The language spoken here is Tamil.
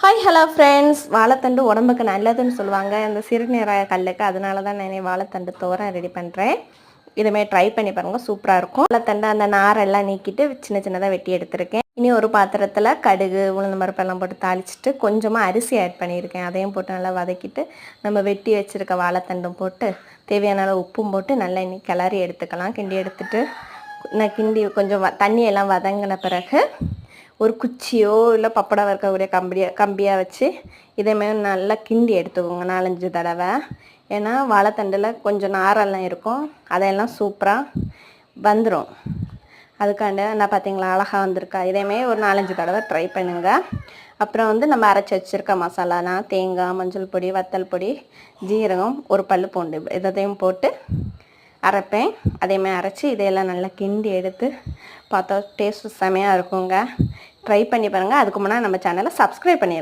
ஹாய் ஹலோ ஃப்ரெண்ட்ஸ், வாழைத்தண்டு உடம்புக்கு நல்லதுன்னு சொல்லுவாங்க இந்த சிறுநீரக கல்லுக்கு. அதனால தான் நான் வாழைத்தண்டு தோரன் ரெடி பண்ணுறேன். இதுமாரி ட்ரை பண்ணி பாருங்கள், சூப்பராக இருக்கும். வாழைத்தண்டு அந்த நாரெல்லாம் நீக்கிட்டு சின்ன சின்னதாக வெட்டி எடுத்துருக்கேன். இனி ஒரு பாத்திரத்தில் கடுகு உளுந்து பருப்பெல்லாம் போட்டு தாளிச்சிட்டு கொஞ்சமாக அரிசி ஆட் பண்ணியிருக்கேன். அதையும் போட்டு நல்லா வதக்கிட்டு நம்ம வெட்டி வச்சுருக்க வாழைத்தண்டும் போட்டு தேவையான அளவு உப்பும் போட்டு நல்லா இன்னைக்கு கிளறி எடுத்துக்கலாம். கிண்டி எடுத்துட்டு நான் கிண்டி கொஞ்சம் தண்ணியெல்லாம் வதங்கின பிறகு ஒரு குச்சியோ இல்லை பப்படம் இருக்கக்கூடிய கம்பியாக வச்சு இதேமாதிரி நல்லா கிண்டி எடுத்துக்கோங்க 4-5 தடவை. ஏன்னா வாழைத்தண்டில் கொஞ்சம் நாரெல்லாம் இருக்கும், அதையெல்லாம் சூப்பராக வந்துடும். அதுக்காண்ட நான் பார்த்தீங்களா அழகாக வந்திருக்கா. இதேமாதிரி ஒரு 4-5 தடவை ட்ரை பண்ணுங்கள். அப்புறம் நம்ம அரைச்சி வச்சுருக்க மசாலானா தேங்காய், மஞ்சள் பொடி, வத்தல் பொடி, ஜீரகம், ஒரு பல் பூண்டு இதத்தையும் போட்டு அரைப்பேன். அதேமாதிரி அரைச்சி இதையெல்லாம் நல்லா கிண்டி எடுத்து பார்த்தா டேஸ்ட்டு செமையாக இருக்குங்க. ட்ரை பண்ணி பாருங்கள். அதுக்கு முன்னாடி நம்ம சேனலை சப்ஸ்கிரைப் பண்ணிடுங்க.